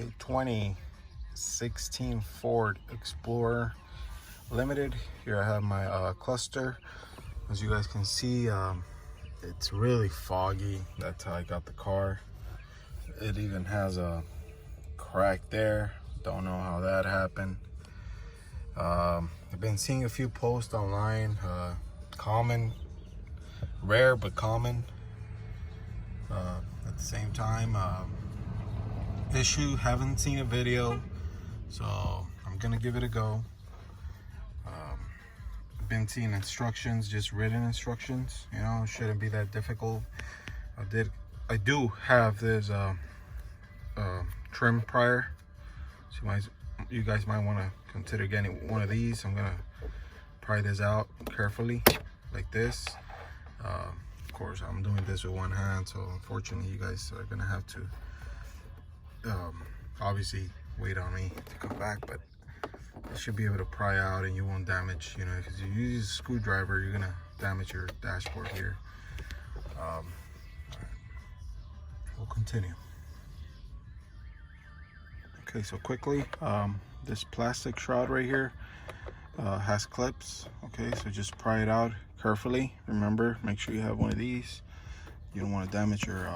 Okay, 2016 Ford Explorer Limited. Here I have my cluster. As you guys can see, it's really foggy. That's how I got the car. It even has a crack there. Don't know how that happened. I've been seeing a few posts online. Common, rare but common. At the same time, issue. Haven't seen a video, so I'm gonna give it a go. Been seeing instructions, just written instructions. You know, it shouldn't be that difficult. I do have this trim prior, so you guys might want to consider getting one of these. I'm gonna pry this out carefully like this. Of course, I'm doing this with one hand, so unfortunately you guys are gonna have to obviously wait on me to come back, but I should be able to pry out and you won't damage, you know, because you use a screwdriver, you're gonna damage your dashboard here. All right. We'll continue. Okay, so quickly, this plastic shroud right here has clips. Okay, so just pry it out carefully. Remember, make sure you have one of these. You don't want to damage your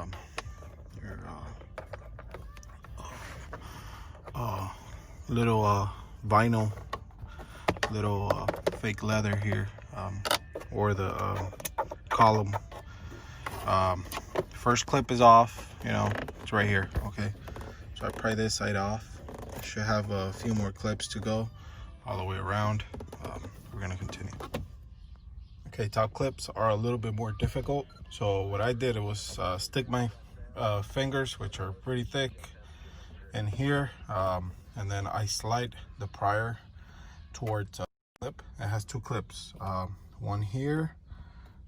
little vinyl, little fake leather here, or the column. First clip is off, you know, it's right here. Okay, so I pry this side off. Should have a few more clips to go all the way around. We're gonna continue. Okay, top clips are a little bit more difficult, so what I did was stick my fingers, which are pretty thick, in here, and then I slide the prior towards a clip. It has two clips, one here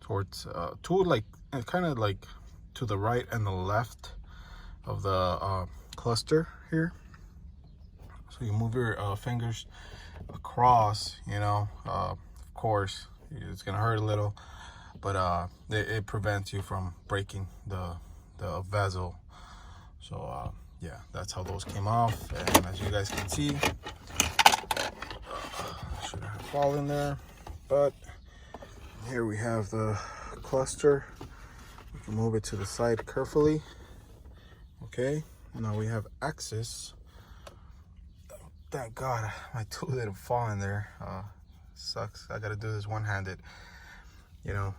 towards two, like kind of like to the right and the left of the cluster here. So you move your fingers across, you know, of course it's gonna hurt a little, but it prevents you from breaking the bezel. So yeah, that's how those came off. And as you guys can see, should have fallen there, but here we have the cluster. We can move it to the side carefully. Okay, now we have access. Thank God my tool didn't fall in there. Sucks. I gotta do this one-handed, you know,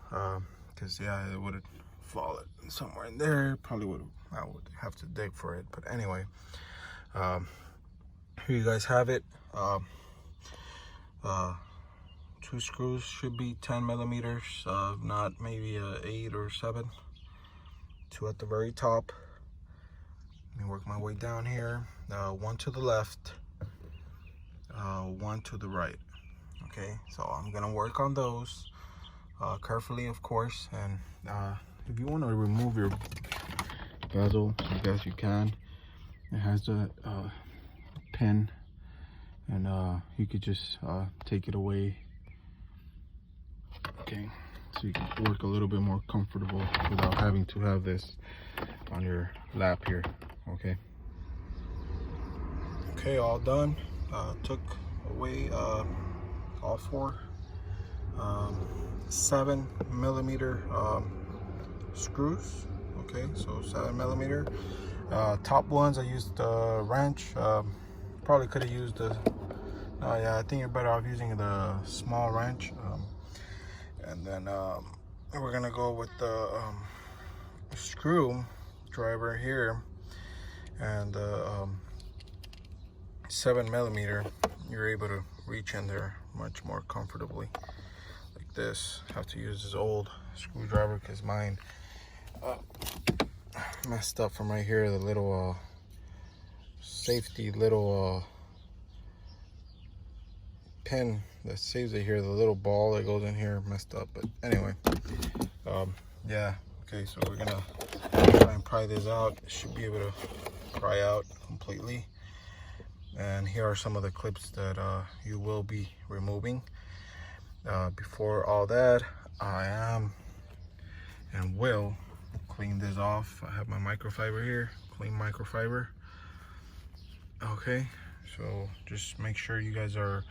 because yeah, it would have fallen somewhere in there. Probably I would have to dig for it. But anyway, here you guys have it. Two screws should be 10 millimeters, not maybe 8 or 7. Two at the very top. Let me work my way down here. One to the left, one to the right. Okay, so I'm gonna work on those carefully, of course. And if you want to remove your bezel, I guess you can. It has a pin, and you could just take it away. Okay, so you can work a little bit more comfortable without having to have this on your lap here. Okay, all done. Took away all four 7 millimeter screws. Okay, so 7 millimeter. Top ones I used the wrench. Probably could have used the yeah, I think you're better off using the small wrench. And then we're gonna go with the screw driver here, and the 7 millimeter. You're able to reach in there much more comfortably like this. Have to use this old screwdriver because mine messed up from right here. The little safety little pin that saves it here, the little ball that goes in here messed up. But anyway, yeah, okay, so we're gonna try and pry this out. It should be able to pry out completely. And here are some of the clips that you will be removing. Before all that, I am and will clean this off. I have my microfiber here, clean microfiber. Okay, so just make sure you guys are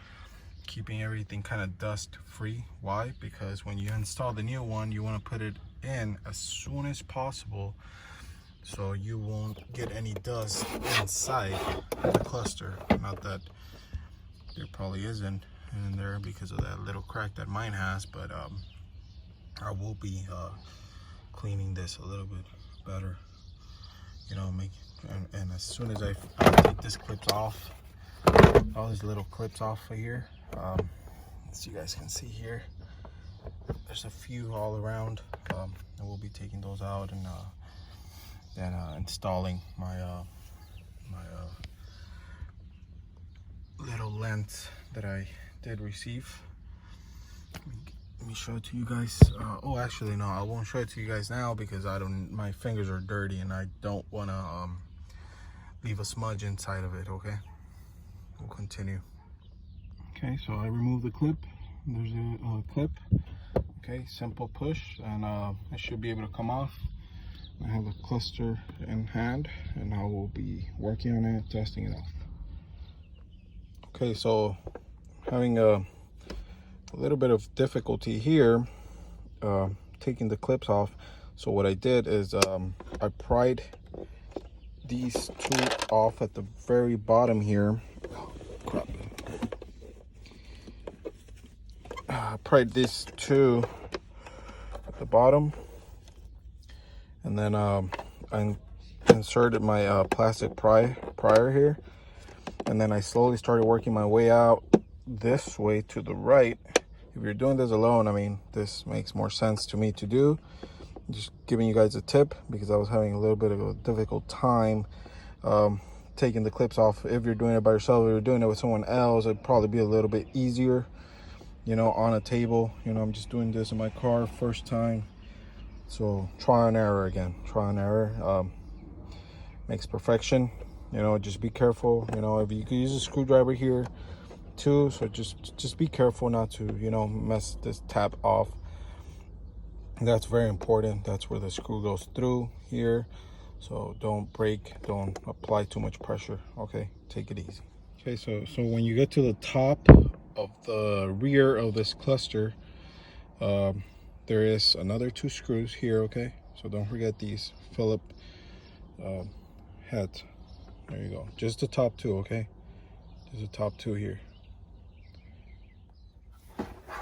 keeping everything kind of dust free. Why? Because when you install the new one, you want to put it in as soon as possible so you won't get any dust inside the cluster. Not that there probably isn't in there because of that little crack that mine has, but I will be cleaning this a little bit better, you know, and as soon as I take this clips off, all these little clips off of here, as you guys can see here, there's a few all around, and we'll be taking those out and installing my little lens that I did receive. Let me show it to you guys. Oh, actually no, I won't show it to you guys now because my fingers are dirty and I don't want to leave a smudge inside of it. Okay, we'll continue. Okay, so I removed the clip. There's a clip. Okay, simple push and it should be able to come off. I have a cluster in hand and I will be working on it, testing it off. Okay, so having a little bit of difficulty here taking the clips off. So what I did is I pried these two off at the very bottom here. Oh, crap. I pried these two at the bottom, and then I inserted my plastic prior here, and then I slowly started working my way out this way to the right. If you're doing this alone, I mean, this makes more sense to me to do. Just giving you guys a tip because I was having a little bit of a difficult time taking the clips off. If you're doing it by yourself, if you're doing it with someone else, it'd probably be a little bit easier, you know, on a table. You know, I'm just doing this in my car first time, so try and error again. Try and error makes perfection. You know, just be careful. You know, if you could use a screwdriver here too, so just be careful not to, you know, mess this tab off. That's very important. That's where the screw goes through here, so don't don't apply too much pressure. Okay, take it easy. Okay, so when you get to the top of the rear of this cluster, there is another 2 screws here. Okay, so don't forget these Phillips heads. There you go, just the top 2. Okay, there's the top 2 here.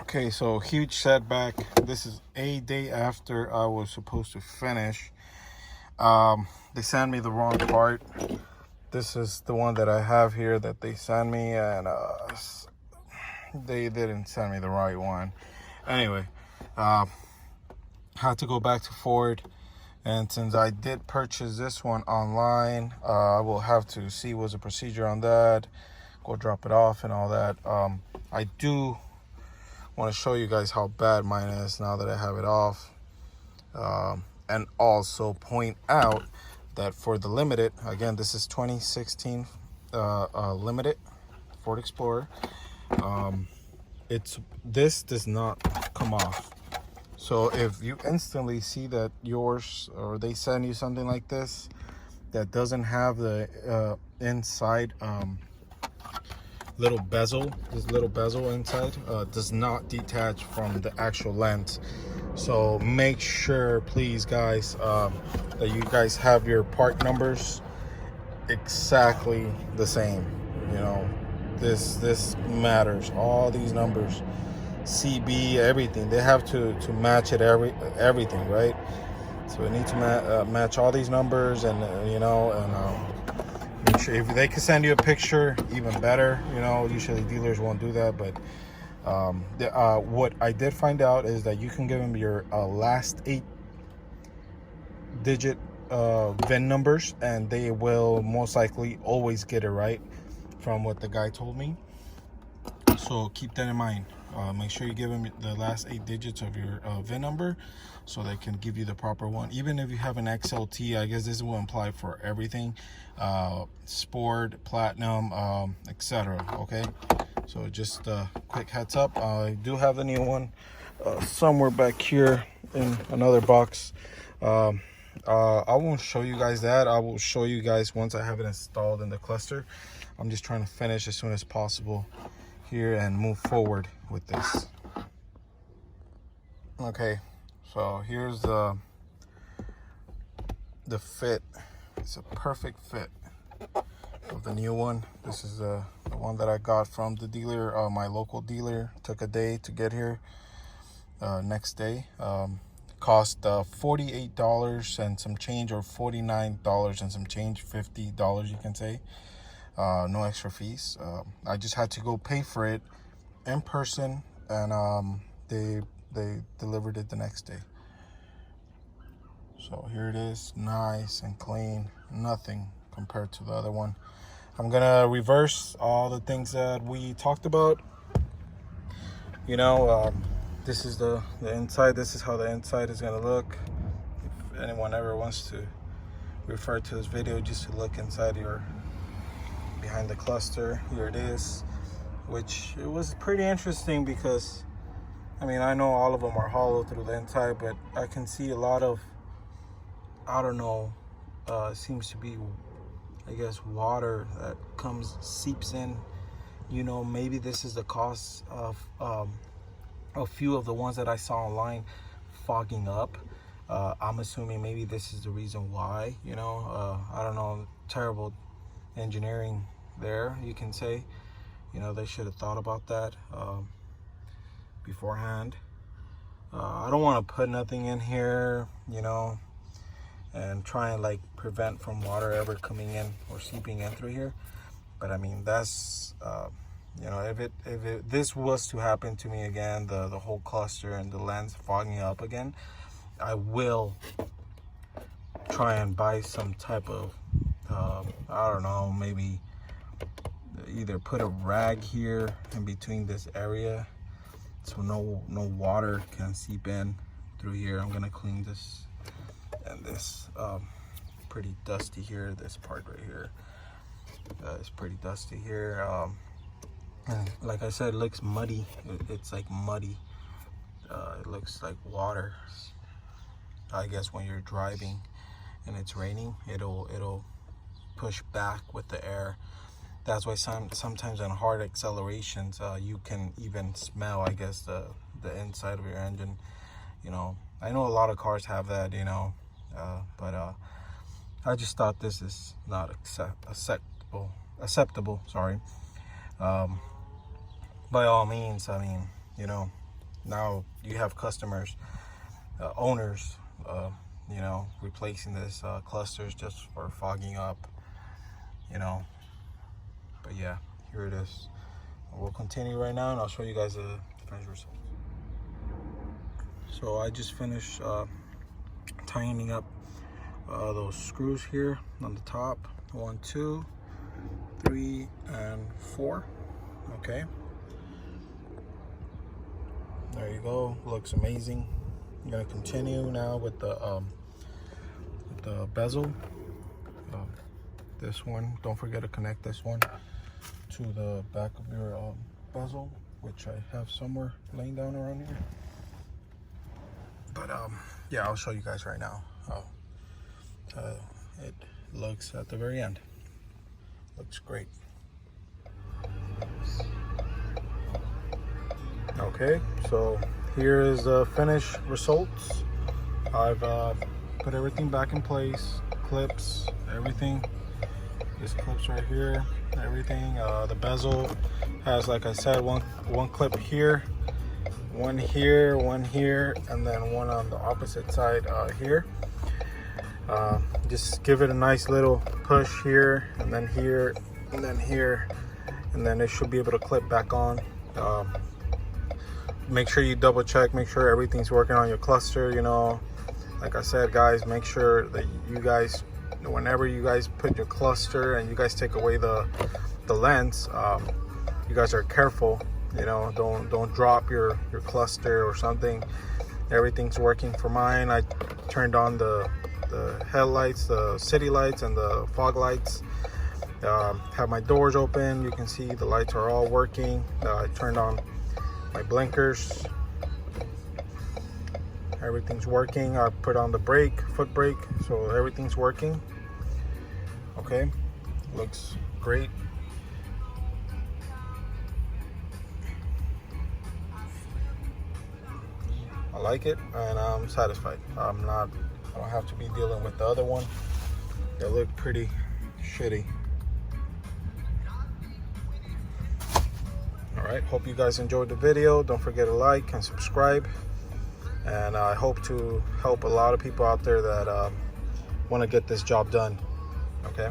Okay, so huge setback. This is a day after I was supposed to finish. They sent me the wrong part. This is the one that I have here that they sent me, and they didn't send me the right one. Anyway, had to go back to Ford, and since I did purchase this one online, I will have to see what's the procedure on that, go drop it off and all that. I do want to show you guys how bad mine is now that I have it off, and also point out that for the Limited, again, this is 2016 Limited Ford Explorer, this does not come off. So if you instantly see that yours, or they send you something like this that doesn't have the inside little bezel, this little bezel inside does not detach from the actual lens. So make sure, please guys, that you guys have your part numbers exactly the same. You know, this matters. All these numbers, CB, everything, they have to match it, everything, right? So we need to match all these numbers, and you know, and make sure if they can send you a picture, even better. You know, usually dealers won't do that, but what I did find out is that you can give them your last 8-digit VIN numbers, and they will most likely always get it right, from what the guy told me. So keep that in mind. Make sure you give them the last 8 digits of your VIN number, so they can give you the proper one. Even if you have an XLT, I guess this will apply for everything, Sport, Platinum, etc. Okay, so just a quick heads up. I do have the new one somewhere back here in another box. I won't show you guys that. I will show you guys once I have it installed in the cluster. I'm just trying to finish as soon as possible here and move forward with this. Okay, so here's the fit. It's a perfect fit of the new one. This is the one that I got from the dealer, my local dealer. Took a day to get here. Next day, cost $48 and some change, or $49 and some change, $50 you can say. No extra fees. I just had to go pay for it in person, and they delivered it the next day. So here it is, nice and clean, nothing compared to the other one. I'm gonna reverse all the things that we talked about. You know, this is the inside. This is how the inside is gonna look. If anyone ever wants to refer to this video just to look inside behind the cluster, here it is. Which it was pretty interesting because, I mean, I know all of them are hollow through the inside, but I can see a lot of, I don't know, seems to be, I guess, water that seeps in. You know, maybe this is the cause of a few of the ones that I saw online fogging up. I'm assuming maybe this is the reason why, you know. I don't know, terrible engineering there, you can say. You know, they should have thought about that beforehand. I don't want to put nothing in here, you know, and try and like prevent from water ever coming in or seeping in through here. But I mean, that's you know, if this was to happen to me again, the whole cluster and the lens fogging up again, I will try and buy some type of I don't know, maybe either put a rag here in between this area so no water can seep in through here. I'm gonna clean this, and this pretty dusty here. This part right here is pretty dusty here. And like I said, it looks muddy. It's like muddy. It looks like water. I guess when you're driving and it's raining, it'll push back with the air. That's why sometimes on hard accelerations, you can even smell, I guess, the inside of your engine. You know, I know a lot of cars have that, you know, but I just thought this is not acceptable. Sorry. By all means, I mean, you know, now you have customers, owners, you know, replacing this clusters just for fogging up, you know. But yeah, here it is. We'll continue right now, and I'll show you guys the finished result. So I just finished tightening up those screws here on the top. 1, 2, 3, and 4. Okay. There you go. Looks amazing. I'm gonna continue now with the bezel. This one. Don't forget to connect this one to the back of your bezel, which I have somewhere laying down around here. But yeah, I'll show you guys right now how it looks at the very end. Looks great. Okay, so here is the finished results. I've put everything back in place, clips, everything. This clips right here, everything. The bezel has, like I said, one clip here, one here, and then one on the opposite side here. Just give it a nice little push here, and then here, and then here, and then it should be able to clip back on. Make sure you double check, make sure everything's working on your cluster. You know, like I said, guys, make sure that you guys, whenever you guys put your cluster and you guys take away the lens, you guys are careful. You know, don't drop your cluster or something. Everything's working for mine. I turned on the headlights, the city lights, and the fog lights. Have my doors open. You can see the lights are all working. I turned on my blinkers, everything's working. I put on the brake, foot brake, so everything's working. Okay, looks great. I like it, and I'm satisfied. I don't have to be dealing with the other one. They look pretty shitty. All right, hope you guys enjoyed the video. Don't forget to like and subscribe. And I hope to help a lot of people out there that want to get this job done. Okay.